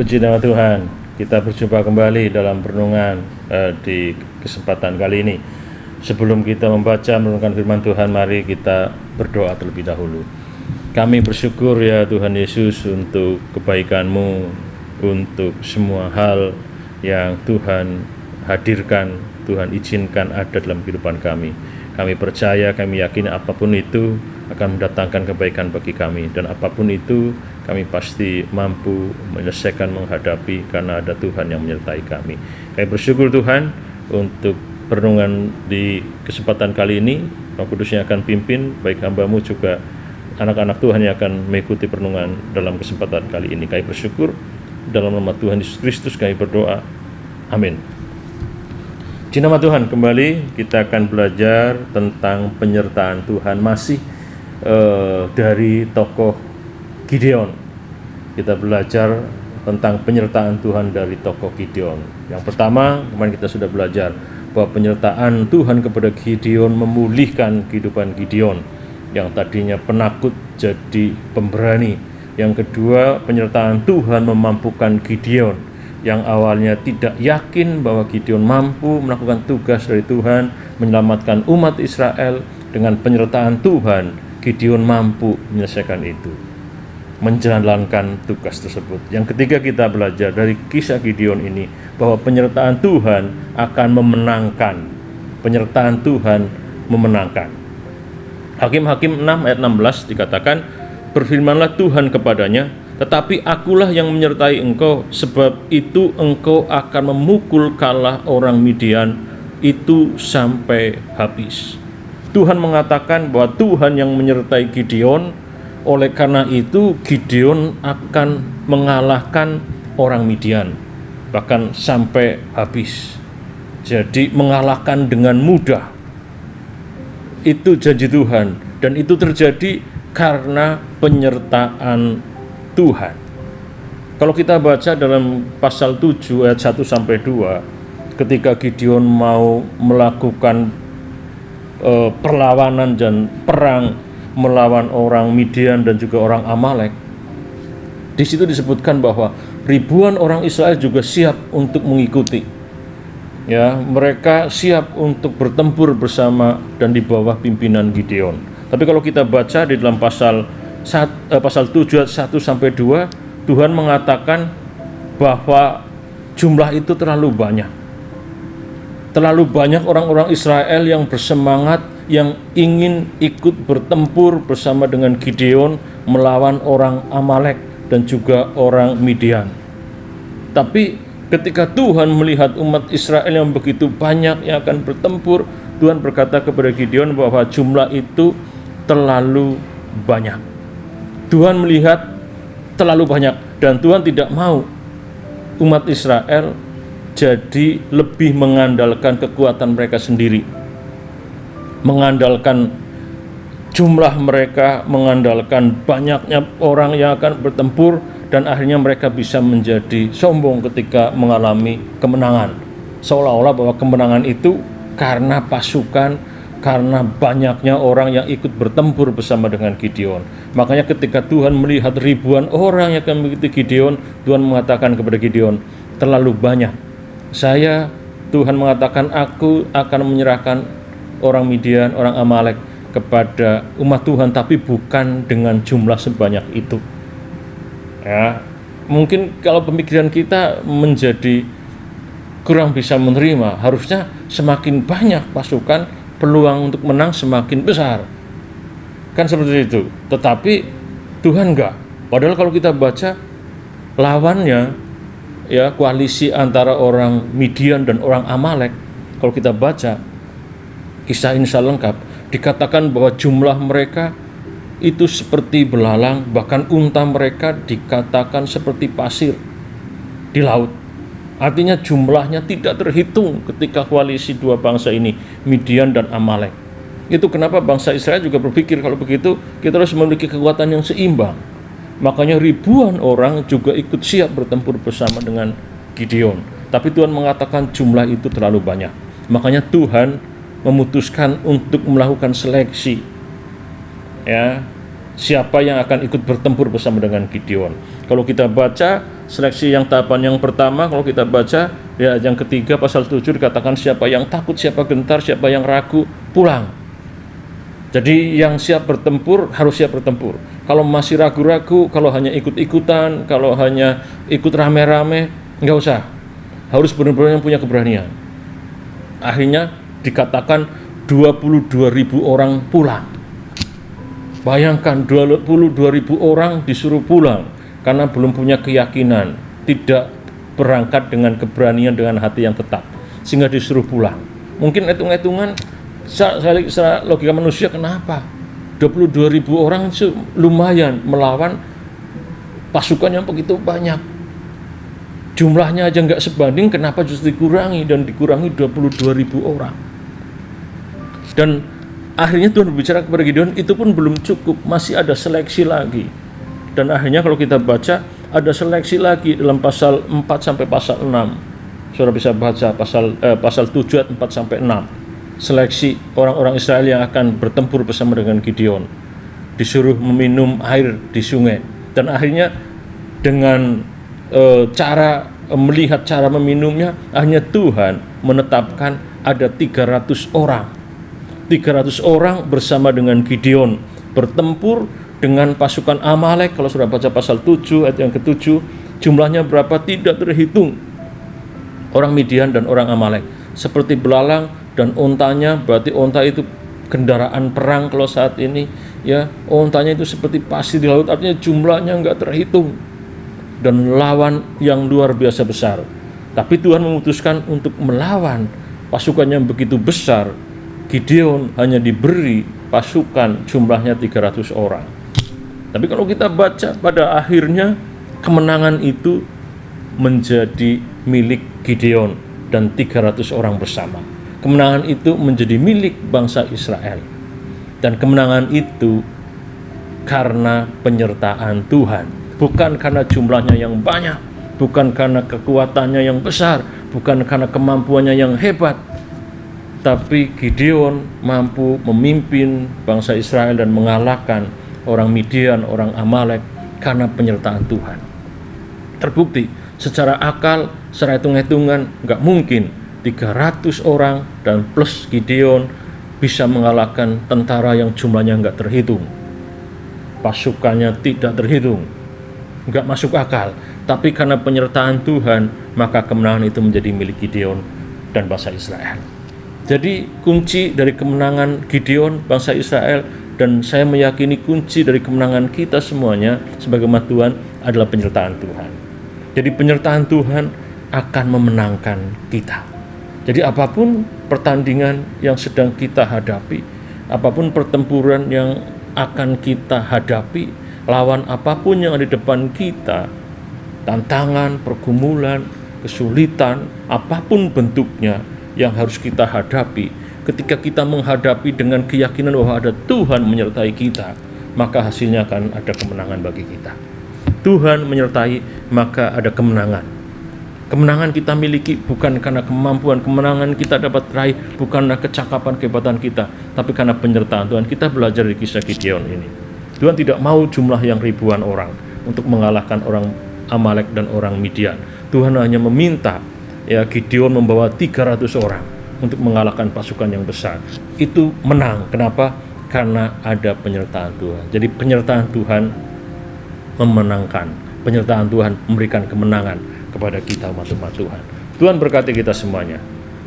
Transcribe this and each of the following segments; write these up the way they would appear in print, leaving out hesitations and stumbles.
Puji nama Tuhan, kita berjumpa kembali dalam renungan di kesempatan kali ini. Sebelum kita membaca merenungkan firman Tuhan, mari kita berdoa terlebih dahulu. Kami bersyukur ya Tuhan Yesus untuk kebaikan-Mu, untuk semua hal yang Tuhan hadirkan, Tuhan izinkan ada dalam kehidupan kami. Kami percaya, kami yakin apapun itu akan mendatangkan kebaikan bagi kami, dan apapun itu kami pasti mampu menyelesaikan, menghadapi, karena ada Tuhan yang menyertai kami. Kami bersyukur Tuhan untuk renungan di kesempatan kali ini. Roh Kudus yang akan pimpin, baik hamba-Mu juga anak-anak Tuhan yang akan mengikuti renungan dalam kesempatan kali ini. Kami bersyukur, dalam nama Tuhan Yesus Kristus kami berdoa, amin. Di nama Tuhan, kembali kita akan belajar tentang penyertaan Tuhan, masih dari tokoh Gideon. Kita belajar tentang penyertaan Tuhan dari tokoh Gideon. Yang pertama, kemarin kita sudah belajar bahwa penyertaan Tuhan kepada Gideon memulihkan kehidupan Gideon yang tadinya penakut jadi pemberani. Yang kedua, penyertaan Tuhan memampukan Gideon yang awalnya tidak yakin bahwa Gideon mampu melakukan tugas dari Tuhan, menyelamatkan umat Israel. Dengan penyertaan Tuhan, Gideon mampu menyelesaikan itu, menjalankan tugas tersebut. Yang ketiga, kita belajar dari kisah Gideon ini bahwa penyertaan Tuhan akan memenangkan. Penyertaan Tuhan memenangkan. Hakim-Hakim 6 ayat 16 dikatakan, berfirmanlah Tuhan kepadanya, tetapi akulah yang menyertai engkau, sebab itu engkau akan memukul kalah orang Midian itu sampai habis. Tuhan mengatakan bahwa Tuhan yang menyertai Gideon, oleh karena itu Gideon akan mengalahkan orang Midian, bahkan sampai habis. Jadi mengalahkan dengan mudah. Itu janji Tuhan, dan itu terjadi karena penyertaan Tuhan. Kalau kita baca dalam pasal 7 ayat 1 sampai 2, ketika Gideon mau melakukan perlawanan dan perang melawan orang Midian dan juga orang Amalek, di situ disebutkan bahwa ribuan orang Israel juga siap untuk mengikuti. Ya, mereka siap untuk bertempur bersama dan di bawah pimpinan Gideon. Tapi kalau kita baca di dalam pasal 7 ayat 1 sampai 2, Tuhan mengatakan bahwa jumlah itu terlalu banyak. Terlalu banyak orang-orang Israel yang bersemangat, yang ingin ikut bertempur bersama dengan Gideon melawan orang Amalek dan juga orang Midian. Tapi ketika Tuhan melihat umat Israel yang begitu banyak yang akan bertempur, Tuhan berkata kepada Gideon bahwa jumlah itu terlalu banyak. Tuhan melihat terlalu banyak, dan Tuhan tidak mau umat Israel jadi lebih mengandalkan kekuatan mereka sendiri, mengandalkan jumlah mereka, mengandalkan banyaknya orang yang akan bertempur, dan akhirnya mereka bisa menjadi sombong ketika mengalami kemenangan, seolah-olah bahwa kemenangan itu karena pasukan, karena banyaknya orang yang ikut bertempur bersama dengan Gideon. Makanya ketika Tuhan melihat ribuan orang yang akan mengikuti Gideon, Tuhan mengatakan kepada Gideon, terlalu banyak. Tuhan mengatakan, aku akan menyerahkan orang Midian, orang Amalek kepada umat Tuhan, tapi bukan dengan jumlah sebanyak itu. Ya, mungkin kalau pemikiran kita menjadi kurang bisa menerima, harusnya semakin banyak pasukan, peluang untuk menang semakin besar. Kan seperti itu. Tetapi Tuhan enggak. Padahal kalau kita baca lawannya, ya, koalisi antara orang Midian dan orang Amalek, kalau kita baca kisah ini secara lengkap, dikatakan bahwa jumlah mereka itu seperti belalang, bahkan unta mereka dikatakan seperti pasir di laut. Artinya jumlahnya tidak terhitung ketika koalisi dua bangsa ini, Midian dan Amalek. Itu kenapa bangsa Israel juga berpikir, kalau begitu kita harus memiliki kekuatan yang seimbang. Makanya ribuan orang juga ikut siap bertempur bersama dengan Gideon. Tapi Tuhan mengatakan jumlah itu terlalu banyak. Makanya Tuhan memutuskan untuk melakukan seleksi. Ya, siapa yang akan ikut bertempur bersama dengan Gideon. Kalau kita baca Seleksi yang tahapan yang pertama kalau kita baca ya yang ketiga pasal 7 dikatakan siapa yang takut, siapa gentar, siapa yang ragu pulang. Jadi yang siap bertempur harus siap bertempur. Kalau masih ragu-ragu, kalau hanya ikut-ikutan, kalau hanya ikut rame-rame, nggak usah. Harus benar-benar yang punya keberanian. Akhirnya dikatakan 22.000 orang pulang. Bayangkan 22.000 orang disuruh pulang karena belum punya keyakinan, tidak berangkat dengan keberanian, dengan hati yang tetap, sehingga disuruh pulang. Mungkin hitung-hitungan secara logika manusia, kenapa 22.000 orang itu lumayan melawan pasukan yang begitu banyak, jumlahnya aja nggak sebanding, kenapa justru dikurangi 22.000 orang. Dan akhirnya Tuhan berbicara kepada Gideon, itu pun belum cukup, masih ada seleksi lagi. Dan akhirnya kalau kita baca, ada seleksi lagi dalam pasal 4 sampai pasal 6. Saudara bisa baca pasal 7 ayat 4 sampai 6. Seleksi orang-orang Israel yang akan bertempur bersama dengan Gideon. Disuruh meminum air di sungai. Dan akhirnya dengan cara melihat cara meminumnya, akhirnya Tuhan menetapkan ada 300 orang. 300 orang bersama dengan Gideon bertempur dengan pasukan Amalek. Kalau sudah baca pasal 7 ayat yang ke-7, jumlahnya berapa tidak terhitung. Orang Midian dan orang Amalek seperti belalang dan ontanya, berarti onta itu kendaraan perang kalau saat ini ya, ontanya itu seperti pasir di laut, artinya jumlahnya enggak terhitung dan lawan yang luar biasa besar. Tapi Tuhan memutuskan untuk melawan pasukan yang begitu besar. Gideon hanya diberi pasukan jumlahnya 300 orang. Tapi kalau kita baca pada akhirnya kemenangan itu menjadi milik Gideon dan 300 orang bersama. Kemenangan itu menjadi milik bangsa Israel. Dan kemenangan itu karena penyertaan Tuhan. Bukan karena jumlahnya yang banyak, bukan karena kekuatannya yang besar, bukan karena kemampuannya yang hebat. Tapi Gideon mampu memimpin bangsa Israel dan mengalahkan orang Midian, orang Amalek karena penyertaan Tuhan. Terbukti secara akal, secara hitung-hitungan nggak mungkin 300 orang dan plus Gideon bisa mengalahkan tentara yang jumlahnya nggak terhitung. Pasukannya tidak terhitung, nggak masuk akal. Tapi karena penyertaan Tuhan, maka kemenangan itu menjadi milik Gideon dan bangsa Israel. Jadi kunci dari kemenangan Gideon, bangsa Israel, dan saya meyakini kunci dari kemenangan kita semuanya sebagai umat Tuhan adalah penyertaan Tuhan. Jadi penyertaan Tuhan akan memenangkan kita. Jadi apapun pertandingan yang sedang kita hadapi, apapun pertempuran yang akan kita hadapi, lawan apapun yang ada di depan kita, tantangan, pergumulan, kesulitan, apapun bentuknya yang harus kita hadapi, ketika kita menghadapi dengan keyakinan bahwa ada Tuhan menyertai kita, maka hasilnya akan ada kemenangan bagi kita. Tuhan menyertai, maka ada kemenangan. Kemenangan kita miliki bukan karena kemampuan, kemenangan kita dapat raih bukan karena kecakapan, kehebatan kita, tapi karena penyertaan Tuhan. Kita belajar dari kisah Gideon ini. Tuhan tidak mau jumlah yang ribuan orang untuk mengalahkan orang Amalek dan orang Midian. Tuhan hanya meminta ya Gideon membawa 300 orang untuk mengalahkan pasukan yang besar. Itu menang. Kenapa? Karena ada penyertaan Tuhan. Jadi penyertaan Tuhan memenangkan. Penyertaan Tuhan memberikan kemenangan kepada kita umat-umat Tuhan. Tuhan berkati kita semuanya.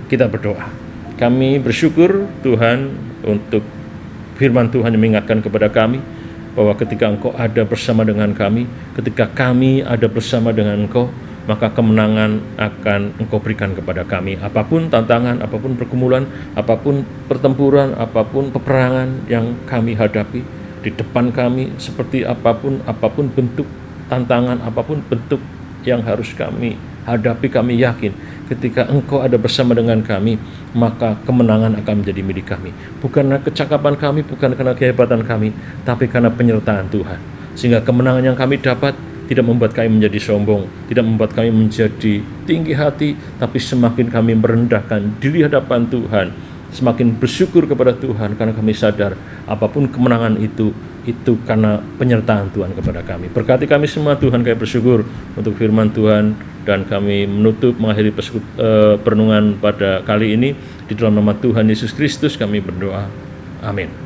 Kita berdoa. Kami bersyukur Tuhan untuk firman Tuhan yang mengingatkan kepada kami bahwa ketika Engkau ada bersama dengan kami, ketika kami ada bersama dengan Engkau, maka kemenangan akan Engkau berikan kepada kami. Apapun tantangan, apapun pergumulan, apapun pertempuran, apapun peperangan yang kami hadapi di depan kami, seperti apapun bentuk tantangan, apapun bentuk yang harus kami hadapi, kami yakin ketika Engkau ada bersama dengan kami, maka kemenangan akan menjadi milik kami. Bukan karena kecakapan kami, bukan karena kehebatan kami, tapi karena penyertaan Tuhan. Sehingga kemenangan yang kami dapat tidak membuat kami menjadi sombong, tidak membuat kami menjadi tinggi hati, tapi semakin kami merendahkan diri hadapan Tuhan, semakin bersyukur kepada Tuhan karena kami sadar apapun kemenangan itu itu karena penyertaan Tuhan kepada kami. Berkati kami semua Tuhan, kami bersyukur untuk firman Tuhan, dan kami menutup mengakhiri perenungan pada kali ini di dalam nama Tuhan Yesus Kristus kami berdoa. Amin.